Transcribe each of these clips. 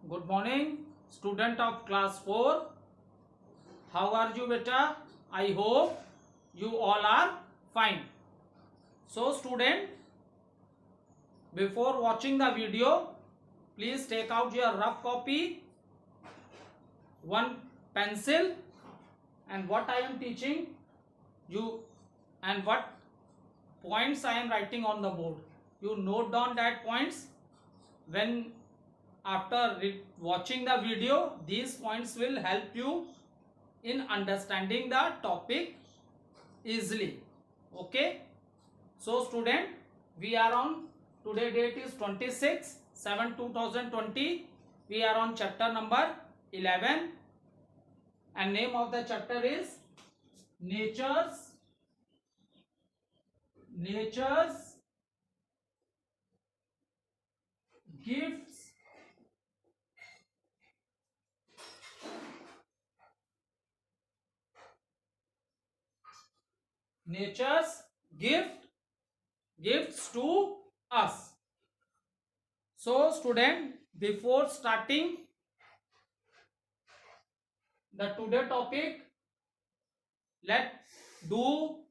Good morning, student of class 4. How are you, beta? I hope you all are fine. So, student, before watching the video, please take out your rough copy, one pencil, and what I am teaching you and what points I am writing on the board. You note down that points. When after watching the video, these points will help you in understanding the topic easily. Okay, so student, we are on today date is 26/7/2020. We are on chapter number 11 and name of the chapter is nature's gifts nature's gifts to us. So student, before starting the today topic, let's do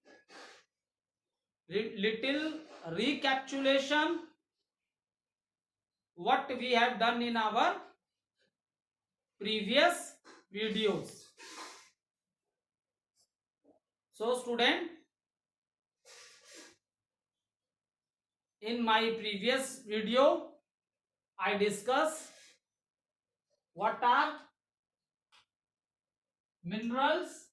little recapitulation what we have done in our previous videos. So student, in my previous video I discussed what are minerals,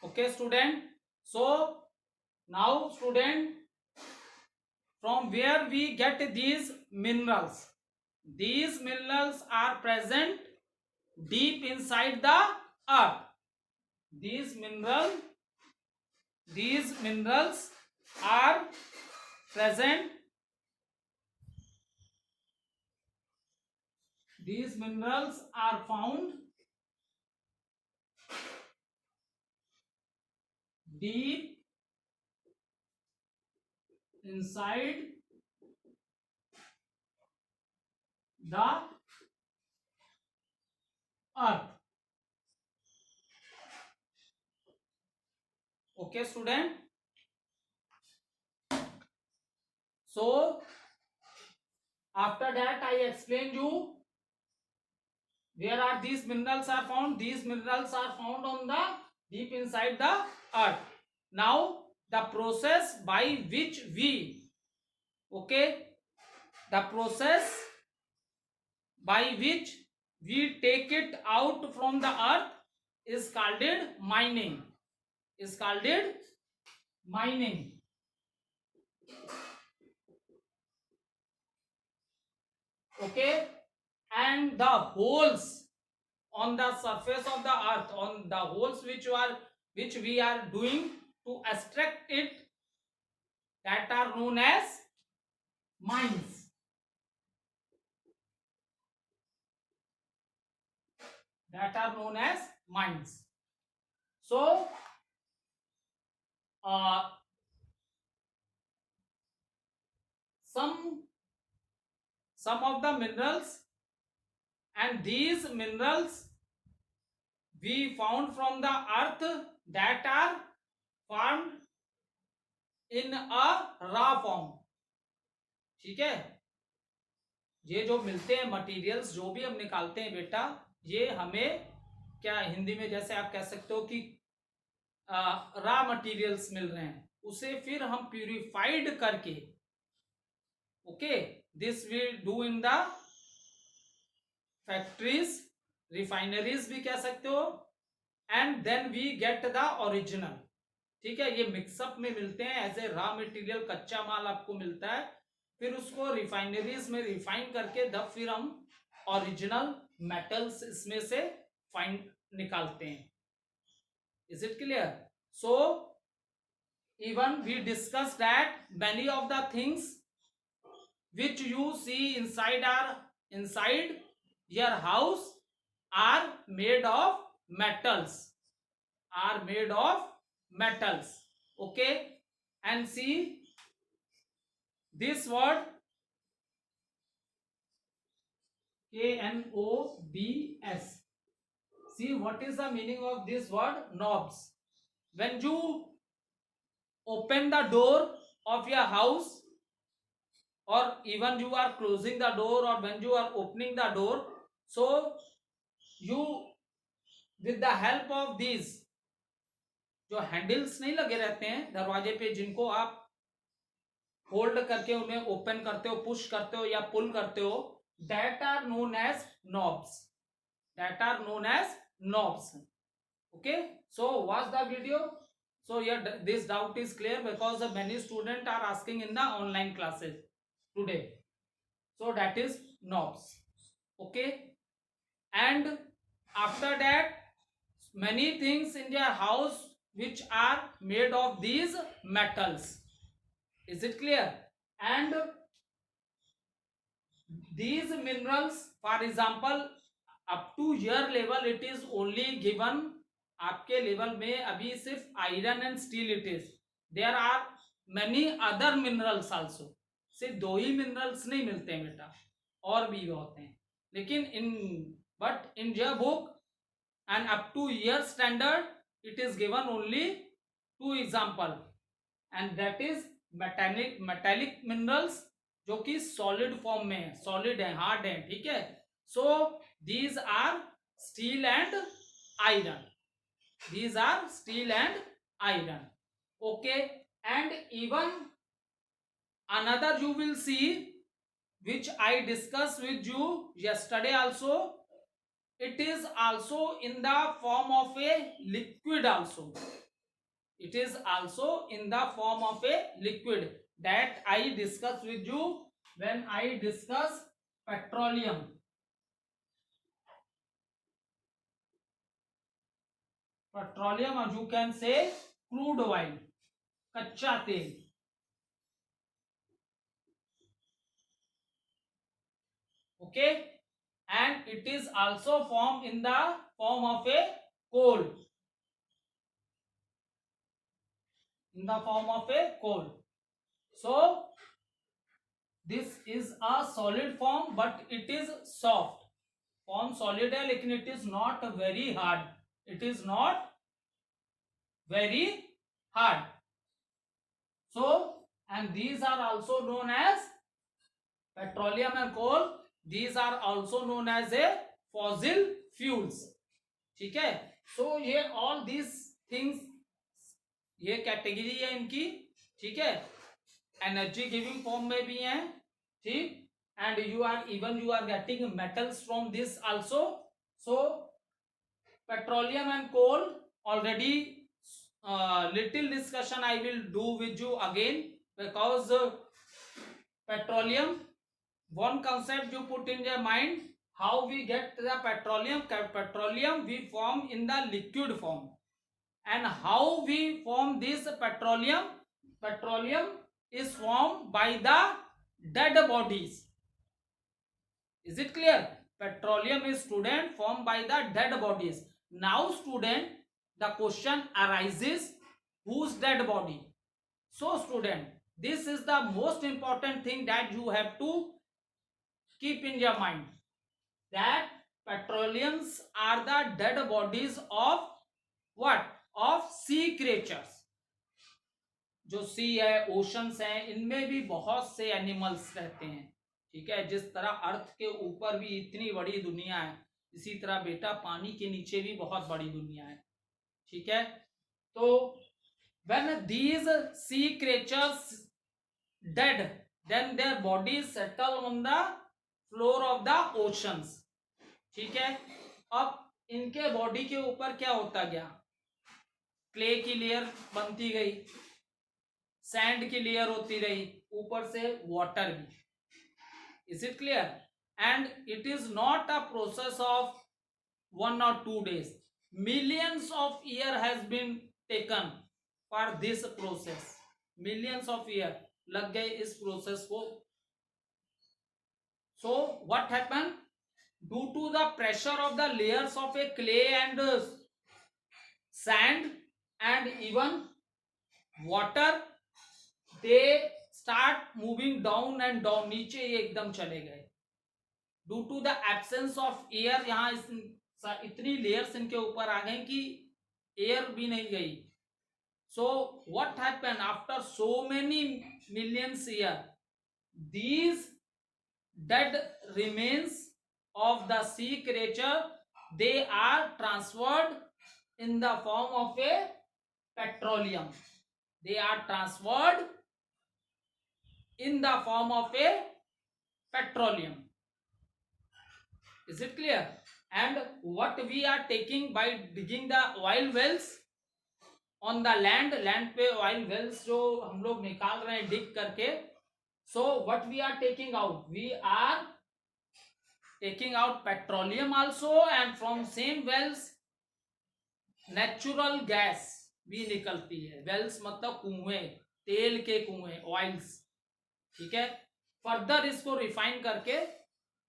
okay student. So now student, from where we get these minerals? These minerals are present deep inside the earth. These minerals are present. These minerals are found deep inside the earth. Okay student, so after that I explain you where are these minerals are found. These minerals are found on the deep inside the earth. Now the process by which we, okay, the process by which we take it out from the earth is called mining. Is called mining. Okay, and the holes on the surface of the earth, on the holes which we are doing to extract it, that are known as mines. That are known as mines. So some of the minerals, and these minerals we found from the earth, that are found in a raw form. ठीक है, ये जो मिलते हैं materials, जो भी हम निकालते हैं बेटा, ये हमें क्या हिंदी में जैसे आप कह सकते हो कि रॉ मटेरियल्स मिल रहे हैं, उसे फिर हम प्यूरिफाइड करके, okay, this we do in the factories, refineries भी कह सकते हो, and then we get the original. ठीक है, ये मिक्सअप में मिलते हैं एज ए रॉ मटेरियल, कच्चा माल आपको मिलता है, फिर उसको रिफाइनरीज में रिफाइन करके तब फिर हम ओरिजिनल मेटल्स इसमें से फाइंड निकालते हैं. Is it clear? So even we discussed that many of the things which you see inside your house are made of metals, are made of metals. Okay, and see this word knobs. See what is the meaning of this word knobs. When you open the door of your house, or even you are closing the door, or when you are opening the door, so you, with the help of these, जो handles नहीं लगे रहते हैं दरवाजे पे, जिनको आप hold करके उन्हें ओपन करते हो, पुश करते हो या पुल करते हो, that are known as knobs. That are known as knobs. Okay, so watch the video. So yeah, this doubt is clear because many students are asking in the online classes today. So that is knobs. Okay, and after that, many things in your house which are made of these metals. Is it clear? And these minerals, for example, up to your level it is only given. आपके level में अभी सिर्फ iron and steel it is. There are many other minerals also. सिर्फ दो ही minerals नहीं मिलते हैं बेटा, और भी होते हैं. लेकिन but in your book and up to year standard it is given only two example, and that is metallic minerals जो कि सॉलिड फॉर्म में है, सॉलिड है, हार्ड है. ठीक है. So these are steel and iron. These are steel and iron. Okay, and even another you will see which I discussed with you yesterday also. It is also in the form of a liquid also. It is also in the form of a liquid that I discussed with you when I discuss petroleum. Petroleum, or you can say crude oil, कच्चा तेल. Okay, and it is also formed in the form of a coal. In the form of a coal. So this is a solid form, but it is soft form. Solid है लेकिन it is not very hard. It is not very hard. So, and these are also known as petroleum and coal. These are also known as a fossil fuels. ठीक है. So ये all these things, ये category है इनकी. ठीक है. Energy giving form में भी है. ठीक. And you are getting metals from this also. So petroleum and coal already little discussion I will do with you again, because petroleum, one concept you put in your mind, how we get the petroleum we form in the liquid form, and how we form this petroleum is formed by the dead bodies. Is it clear? Petroleum is, student, formed by the dead bodies. Now student, the question arises, whose dead body? So student, this is the most important thing that you have to keep in your mind, that petroleums are the dead bodies of what? Of sea creatures. जो सी है, oceans हैं, इनमें भी बहुत से animals रहते हैं. ठीक है. जिस तरह अर्थ के ऊपर भी इतनी बड़ी दुनिया है, इसी तरह बेटा पानी के नीचे भी बहुत बड़ी दुनिया है. ठीक है. तो when these sea creatures dead, then their bodies settle on the floor of the oceans. ठीक है. अब इनके बॉडी के ऊपर क्या होता गया? क्ले की लेयर बनती गई, सैंड की लेयर होती रही, ऊपर से वाटर भी. Is it clear? And it is not a process of 1 or 2 days. Millions of year has been taken for this process. Millions of year लग गए इस प्रोसेस को. So what happened? Due to the pressure of the layers of a clay and sand and even water, they start moving down and down, नीचे ये एकदम चले गए due to the absence of air. यहाँ इतनी layers इनके ऊपर आ गई कि एयर भी नहीं गई. So what happen after so many millions year, these dead remains of the sea creature, they are transferred in the form of a petroleum. They are transferred in the form of a petroleum. Is it clear? And what we are taking by digging the oil wells on the land पे oil wells जो हम लोग निकाल रहे हैं dig करके, so what we are taking out, we are taking out petroleum also, and from same wells natural gas भी निकलती है. वेल्स मतलब कुएं, तेल के कुएं, ऑयल्स. ठीक है. फर्दर इसको रिफाइन करके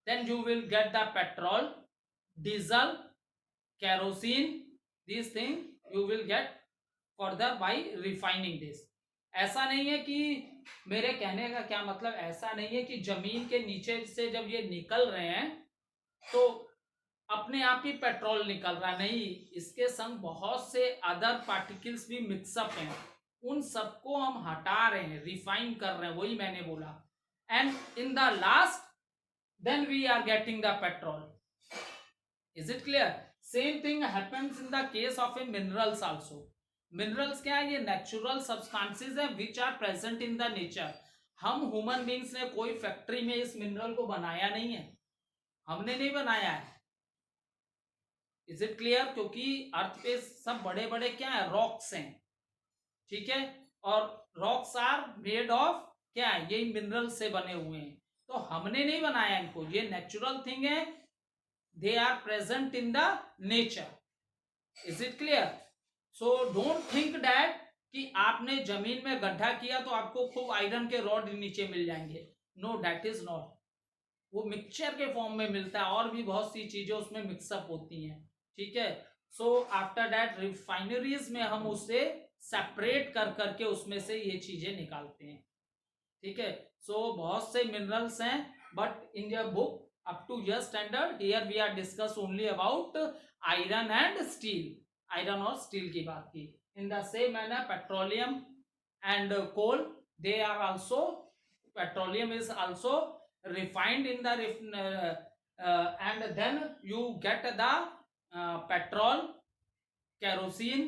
then you will get the petrol, diesel, kerosene, this thing you will get further by refining this. ऐसा नहीं है कि, मेरे कहने का क्या मतलब, ऐसा नहीं है कि जमीन के नीचे से जब ये निकल रहे हैं तो अपने आप ही पेट्रोल निकल रहा. नहीं, इसके संग बहुत से अदर पार्टिकल्स भी मिक्सअप हैं, उन सबको हम हटा रहे हैं, रिफाइन कर रहे हैं, वही मैंने बोला. And in the last then we are getting the petrol. Is it clear? Same thing happens in the case of a minerals also. Minerals क्या है? ये नेचुरल सब्सटेंसेस हैं which are present in the nature. हम human beings ने कोई factory में इस mineral को बनाया नहीं है, हमने नहीं बनाया है. Is it clear? क्योंकि अर्थ पे सब बड़े बड़े क्या है? रॉक्स हैं. ठीक है. और रॉक्स आर मेड ऑफ क्या है? ये मिनरल से बने हुए हैं. तो हमने नहीं बनाया इनको, ये नेचुरल थिंग है, they are present in the nature. Is it clear? So don't think that कि आपने जमीन में गड्ढा किया तो आपको खूब आयरन के रॉड नीचे मिल जाएंगे. No, that is not. वो मिक्सचर के फॉर्म में मिलता है, और भी बहुत सी चीजें उसमें मिक्सअप होती हैं. ठीक है. सो आफ्टर दैट रिफाइनरीज में हम उसे सेपरेट कर करके उसमें से ये चीजें निकालते हैं. ठीक है. सो बहुत से मिनरल्स हैं, but in your book up to your standard here we are discuss only about iron and steel. Iron और स्टील की बात की. In the same manner petroleum and coal, they are also, petroleum is also refined in the and then you get the petrol, kerosene,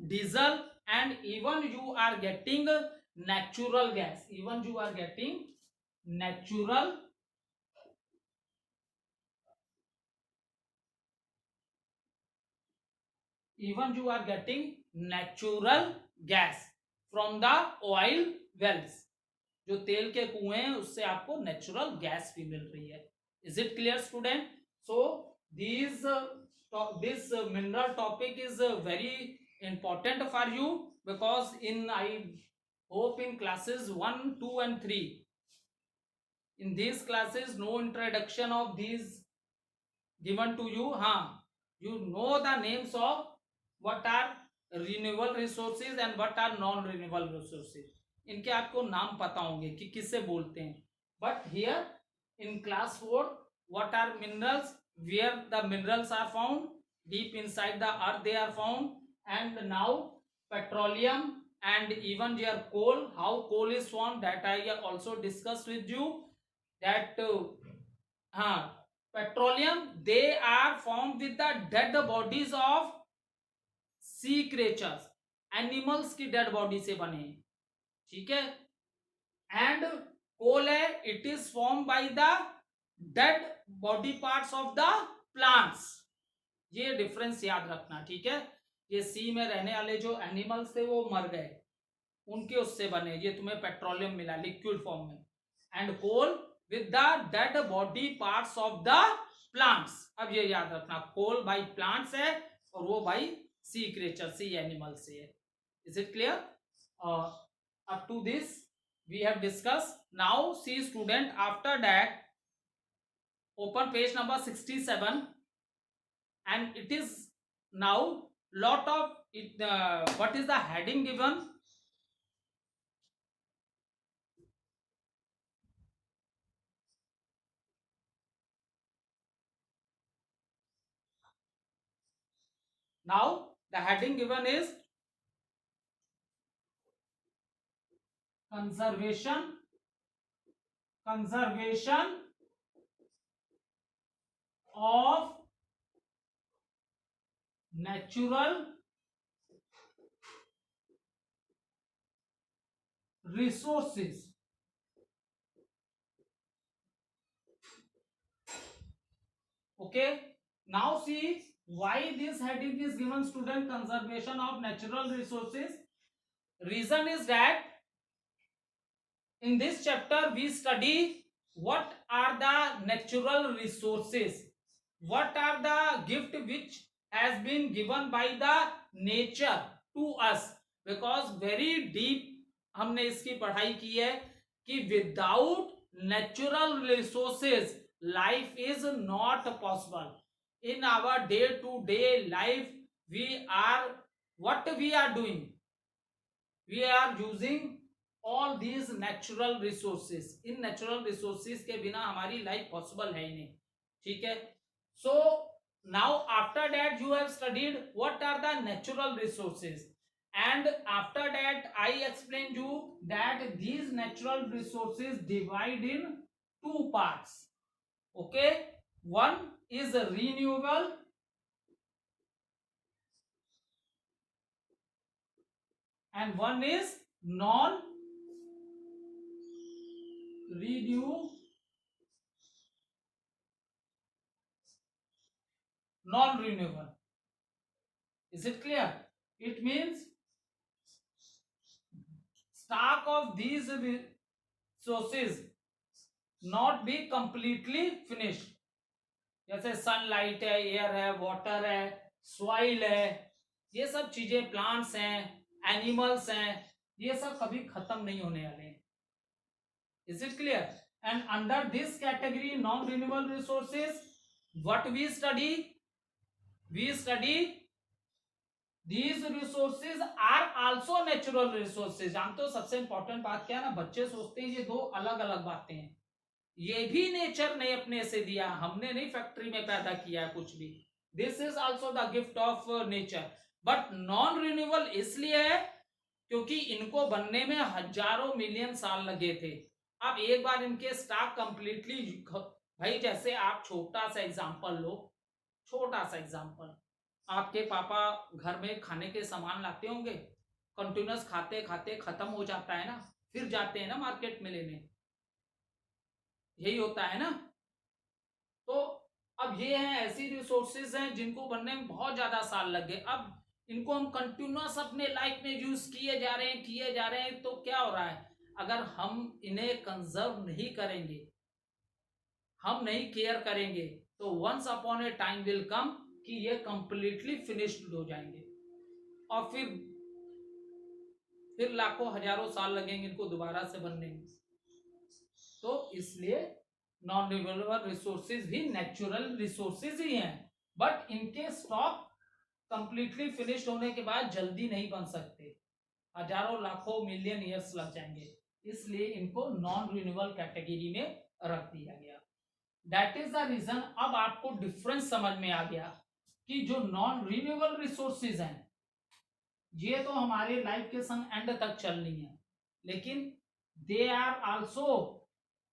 diesel, and even you are getting natural gas. Even you are getting natural gas from the oil wells. जो तेल के कुएं हैं उससे आपको natural gas भी मिल रही है. Is it clear student? So this mineral topic is very important for you, because in I hope in classes 1, 2 and 3, in these classes no introduction of these given to you. You know the names of what are renewable resources and what are non renewable resources. इनके आपको नाम पता होंगे कि किससे बोलते हैं. But here in class 4, what are minerals, where the minerals are found, deep inside the earth they are found. And now petroleum and even your coal, how coal is formed, that I also discussed with you. That petroleum, they are formed with the dead bodies of sea creatures, animals की dead body से बने हैं. ठीक है. And coal है, it is form by the dead body parts of the plants. ये difference याद रखना. ठीक है. ये सी में रहने वाले जो एनिमल्स थे वो मर गए, उनके उससे बने, ये तुम्हें पेट्रोलियम मिला लिक्विड फॉर्म में. And coal with the dead body parts of the plants. अब ये याद रखना, कोल बाय प्लांट्स है और वो बाय सी क्रिएचर, सी एनिमल से है. Is it clear? Up to this we have discussed. Now see student, after that open page number 67, and it is now lot of what is the heading given? Now the heading given is conservation of natural resources. Okay, now see why this heading is given, student. Conservation of natural resources. Reason is that in this chapter we study what are the natural resources, what are the gift which has been given by the nature to us, because very deep हमने इसकी पढ़ाई की है कि without natural resources life is not possible in our day to day life. We are what we are doing, we are using all these natural resources. In natural resources के बिना हमारी life possible है ही नहीं. ठीक है. So now after that you have studied what are the natural resources, and after that I explained you that these natural resources divide in two parts. Okay, one is renewable and one is non renewable. Is it clear? It means stock of these resources not be completely finished. जैसे sunlight है, air है, water है, soil है, ये सब चीजें, plants हैं, animals हैं, ये सब कभी खत्म नहीं होने वाले हैं. Is it clear? And under this category non renewable resources what we study these resources are also natural resources. जानते हो सबसे इंपॉर्टेंट बात क्या है ना, बच्चे सोचते हैं ये दो अलग अलग बातें हैं. ये भी नेचर ने अपने से दिया, हमने नहीं फैक्ट्री में पैदा किया कुछ भी. This is also the gift of nature. But non renewable इसलिए है क्योंकि इनको बनने में हजारों मिलियन साल लगे थे. अब एक बार इनके स्टॉक कंप्लीटली, भाई जैसे आप छोटा सा एग्जांपल लो, छोटा सा एग्जांपल, आपके पापा घर में खाने के सामान लाते होंगे, कंटिन्यूस खाते खाते खत्म हो जाता है ना, फिर जाते हैं ना मार्केट में लेने, यही होता है ना. तो अब ये हैं ऐसी रिसोर्सेज हैं जिनको बनने में बहुत ज्यादा साल लग गए. अब इनको हम कंटिन्यूस अपने लाइफ में यूज किए जा रहे हैं, तो क्या हो रहा है, अगर हम इन्हें कंजर्व नहीं करेंगे, हम नहीं केयर करेंगे, तो once upon a time will come कि ये कंप्लीटली फिनिश्ड हो जाएंगे और फिर लाखों हजारों साल लगेंगे इनको दोबारा से बनने में. तो इसलिए नॉन रिन्यूएबल रिसोर्सेज भी नेचुरल रिसोर्सेज ही हैं, बट इनके स्टॉक कंप्लीटली फिनिश्ड होने के बाद जल्दी नहीं बन सकते, हजारों लाखों मिलियन ईयर्स लग जाएंगे. इसलिए इनको नॉन रिन्यूएबल कैटेगरी में रख दिया गया. That is the reason. अब आपको डिफरेंस समझ में आ गया कि जो नॉन रिन्यूएबल रिसोर्सेज हैं ये तो हमारे लाइफ के संग एंड तक चलनी है, लेकिन they are also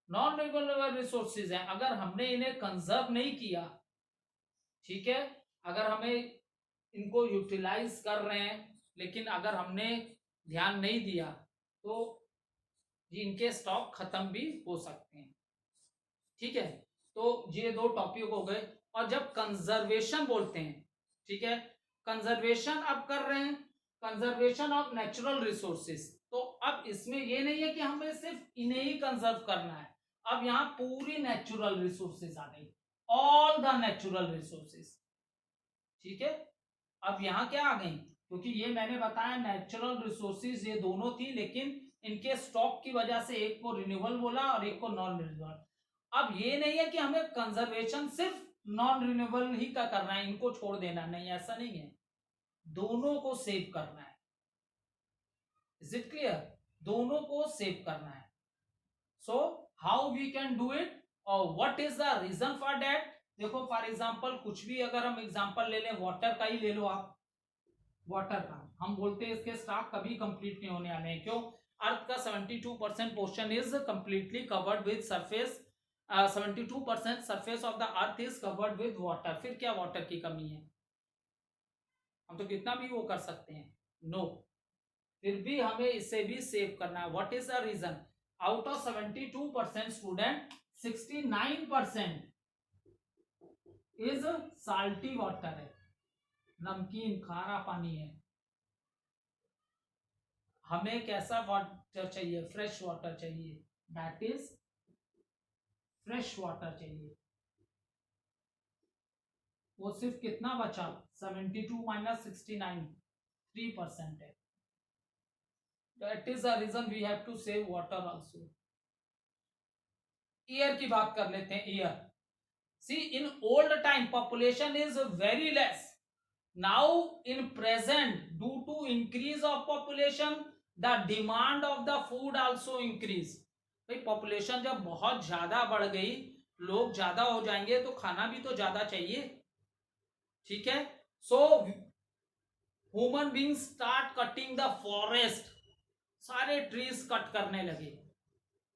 non renewable resources हैं. अगर हमने इन्हें कंजर्व नहीं किया, ठीक है, अगर हमें इनको यूटिलाइज कर रहे हैं लेकिन अगर हमने ध्यान नहीं दिया तो इनके स्टॉक खत्म भी हो सकते हैं. ठीक है, तो ये दो टॉपिक हो गए. और जब कंजर्वेशन बोलते हैं, ठीक है, कंजर्वेशन अब कर रहे हैं, कंजर्वेशन ऑफ नेचुरल रिसोर्सेस, तो अब इसमें ये नहीं है कि हमें सिर्फ इन्हें ही कंजर्व करना है. अब यहाँ पूरी नेचुरल रिसोर्सेस आ गई, ऑल द नेचुरल रिसोर्सेस. ठीक है, अब यहाँ क्या आ गई, क्योंकि ये मैंने बताया नेचुरल रिसोर्सेज ये दोनों थी, लेकिन इनके स्टॉक की वजह से एक को रिन्यूएबल बोला और एक को नॉन रिन्यूएबल. अब ये नहीं है कि हमें कंजर्वेशन सिर्फ नॉन रिन्यूएबल ही का करना है, इनको छोड़ देना नहीं, ऐसा नहीं है. दोनों को सेव करना है. Is it clear? दोनों को सेव करना है. So how we can do it और what is the reason for that? देखो फॉर एग्जांपल कुछ भी अगर हम एग्जांपल ले लें, वाटर का ही ले लो आप. वाटर का हम बोलते हैं इसके स्टॉक कभी कंप्लीट नहीं होने वाले हैं. क्यों? अर्थ का 72% portion is completely covered with surface. 72% surface of the earth is covered with water. फिर क्या वाटर की कमी है? हम तो कितना भी वो कर सकते हैं. No no. फिर भी हमें इसे भी सेव करना है. What is the reason? Out of 72% student, 69% is salty water है, नमकीन खारा पानी है. हमें कैसा वाटर चाहिए? फ्रेश वाटर चाहिए. दैट इज फ्रेश वाटर चाहिए. वो सिर्फ कितना बचा? 72 माइनस 69, 3% है. That is the reason we have to save water also. Year की बात कर लेते हैं. Year, see in old time population is very less. Now in present, due to increase of population, the demand of the food also increase. भाई population जब बहुत ज्यादा बढ़ गई, लोग ज्यादा हो जाएंगे तो खाना भी तो ज्यादा चाहिए. ठीक है. So human being start cutting the forest. सारे ट्रीज कट करने लगे,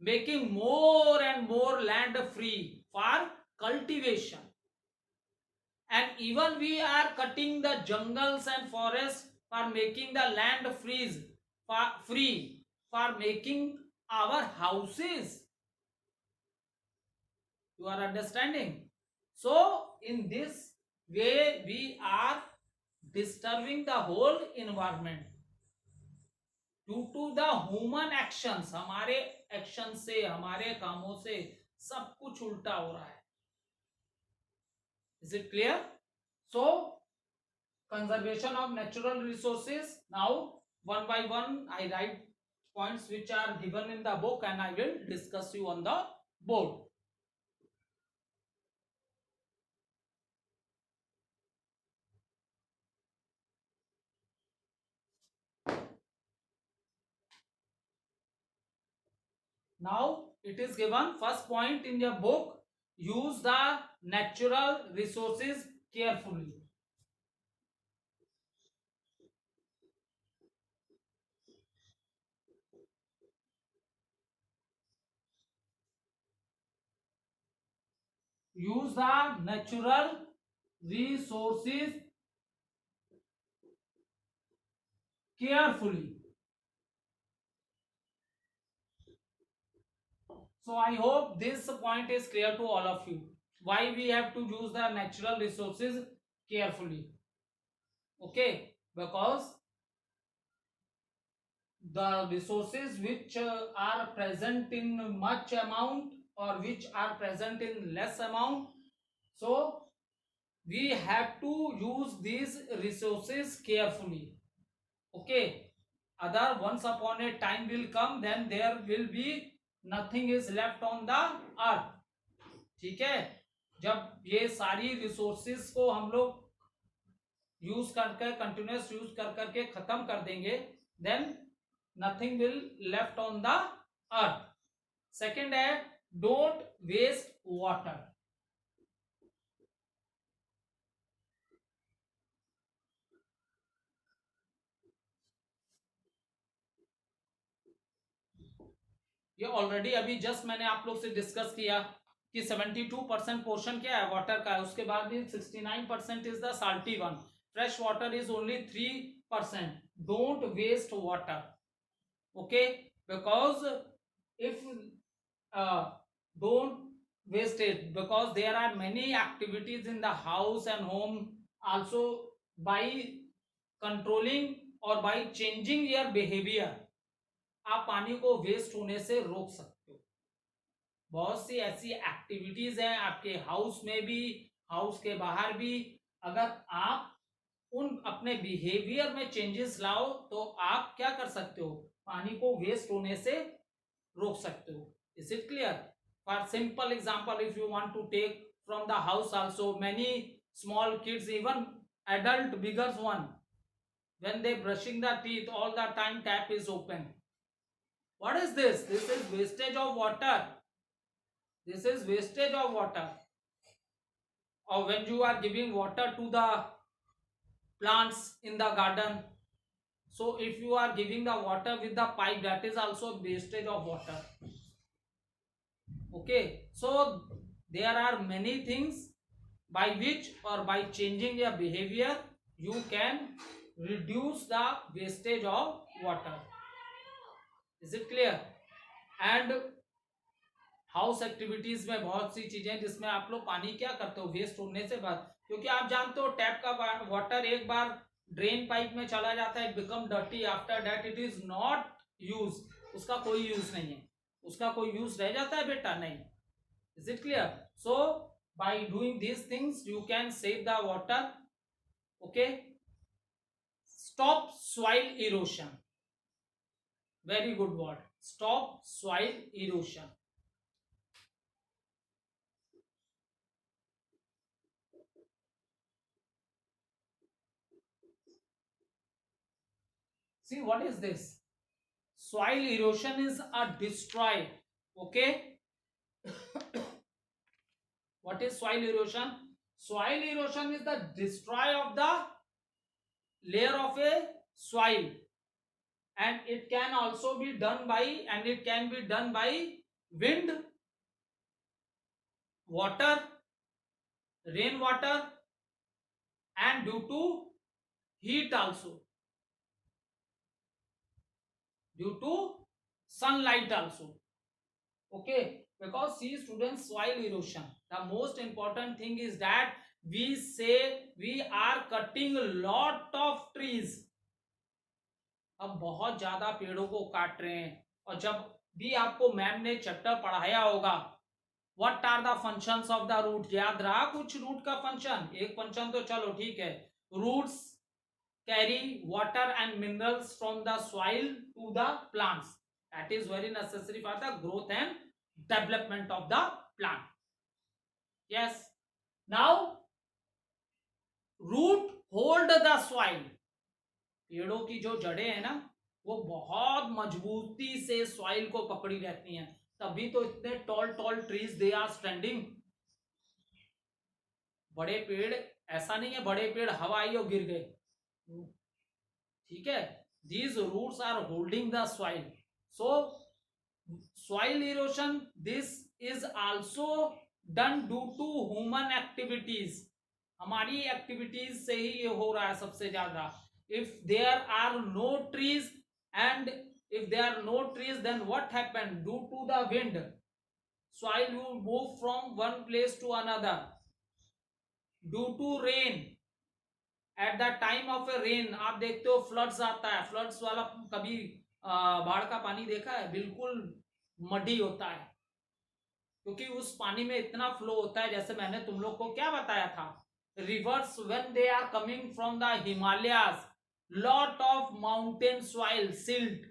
making more and more land free for cultivation. And even we are cutting the jungles and forests for making the land free for making our houses. You are understanding? So in this way we are disturbing the whole environment due to the human actions. हमारे action से, हमारे कामों से सब कुछ उल्टा हो रहा है. Is it clear? So conservation of natural resources. Now one by one I write points which are given in the book and I will discuss you on the board. Now it is given first point in your book: use the natural resources carefully. Use the natural resources carefully. So I hope this point is clear to all of you. Why we have to use the natural resources carefully? Okay, because the resources which are present in much amount or which are present in less amount, so we have to use these resources carefully. Okay, other once upon a time will come, then there will be nothing is left on the earth. ठीक है. जब ये सारी resources को हम लोग use करके, continuous use कर करके खत्म कर देंगे, then nothing will left on the earth. Second है, don't waste water. ये ऑलरेडी अभी जस्ट मैंने आप लोग से डिस्कस किया कि 72% पोर्शन क्या है? वाटर का है. उसके बाद भी 69% is the salty one. Fresh water is only 3%. Don't waste water. Okay, because if don't waste it, because there are many activities in the house and home also. By controlling or by changing your behavior, आप पानी को waste होने से रोक सकते हो. बहुत सी ऐसी एक्टिविटीज हैं आपके हाउस में भी, हाउस के बाहर भी. अगर आप उन अपने बिहेवियर में चेंजेस लाओ तो आप क्या कर सकते हो? पानी को वेस्ट होने से रोक सकते हो. Is it clear? For simple example, if you want to take from the house also, many small kids, even adult biggers one, when they brushing the teeth, all the time tap is open. What is this? This is wastage of water. This is wastage of water. Or when you are giving water to the plants in the garden, so if you are giving the water with the pipe, that is also wastage of water. Okay, so there are many things by which, or by changing your behavior, you can reduce the wastage of water. Is it clear? And house activities में बहुत सी चीजें हैं जिसमें आप लोग पानी क्या करते हो, वेस्ट होने से बाद, क्योंकि आप जानते हो टैप का वाटर एक बार ड्रेन पाइप में चला जाता है, it become dirty, after that it is not use, उसका कोई यूज नहीं है, उसका कोई यूज रह जाता है बेटा, नहीं. Is it clear? So by doing these things you can save the water. Okay, stop soil erosion, very good word, stop soil erosion. See, what is this? Soil erosion is a destroy. Okay. What is soil erosion? Soil erosion is the destroy of the layer of a soil, and it can also be done by, and it can be done by wind, water, rainwater, and due to heat also, due to sunlight also. Okay, because see students, soil erosion, the most important thing is that we say we are cutting a lot of trees. अब बहुत ज्यादा पेड़ों को काट रहे हैं. और जब भी आपको मैम ने चैप्टर पढ़ाया होगा what are the functions of the root, याद रहा कुछ रूट का फंक्शन? एक फंक्शन तो चलो ठीक है, roots carry water and minerals from the soil to the plants. That is very necessary for the growth and development of the plant. Yes. Now root hold the soil. पेड़ों की जो जड़ें हैं ना, वो बहुत मजबूती से सॉइल को पकड़ी रहती हैं, तभी तो इतने tall tall trees they are standing. बड़े पेड़ ऐसा नहीं है बड़े पेड़ हवा आई और गिर गए, ठीक है. these roots are holding the soil. So soil erosion, this is also done due to human activities. हमारी एक्टिविटीज से ही ये हो रहा है सबसे ज्यादा. if there are no trees, and if there are no trees, then what happened? due to the wind, soil will move from one place to another. due to rain, at the time of A rain, आप देखते हो floods आता है, floods वाला कभी बाढ़ का पानी देखा है? बिल्कुल मडी होता है, क्योंकि उस पानी में इतना फ्लो होता है. जैसे मैंने तुम लोग को क्या बताया था, rivers when they are coming from the Himalayas, lot of mountain soil silt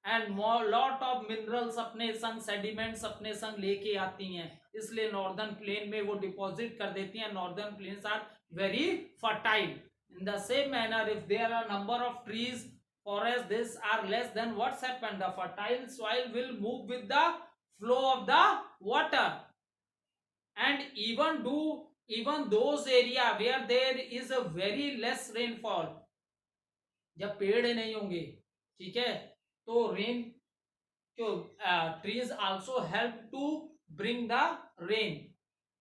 and lot of minerals अपने संग, सेडिमेंट्स अपने संग लेके आती हैं, इसलिए नॉर्दर्न प्लेन में वो डिपॉजिट कर देती हैं. Northern plains are very fertile. In the same manner, if there are number of trees, forests, this are less, then what's happened? The fertile soil will move with the flow of the water, and even those area where there is a very less rainfall, जब पेड़ नहीं होंगे, ठीक है, तो rain जो trees also help to bring the rain.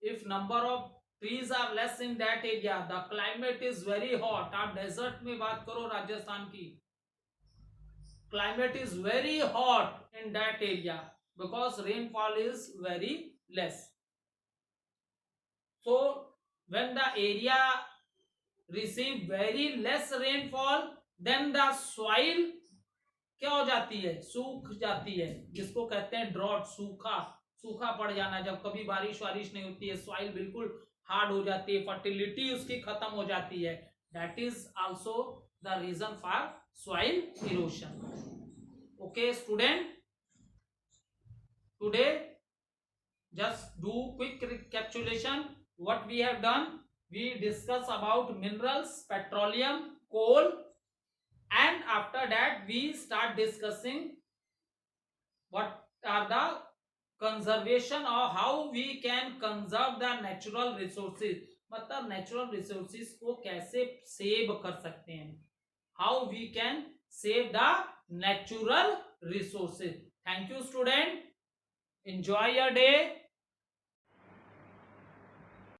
if number of trees are less in that area, the climate is very hot. आप desert में बात करो राजस्थान की, climate is very hot in that area because rainfall is very less. So when the area receive very less rainfall, then the soil क्या हो जाती है? सूख जाती है, जिसको कहते हैं ड्रॉट, सूखा पड़ जाना. जब कभी बारिश नहीं होती है, सॉइल बिल्कुल हार्ड हो जाती है, फर्टिलिटी उसकी खत्म हो जाती है. That is also the reason for soil erosion. Okay student, today just do quick recapitulation what we have done. We discuss about minerals, petroleum, coal, and after that we start discussing what are the conservation or how we can conserve the natural resources, मतलब natural resources को कैसे save कर सकते हैं, how we can save the natural resources. Thank you student, enjoy your day.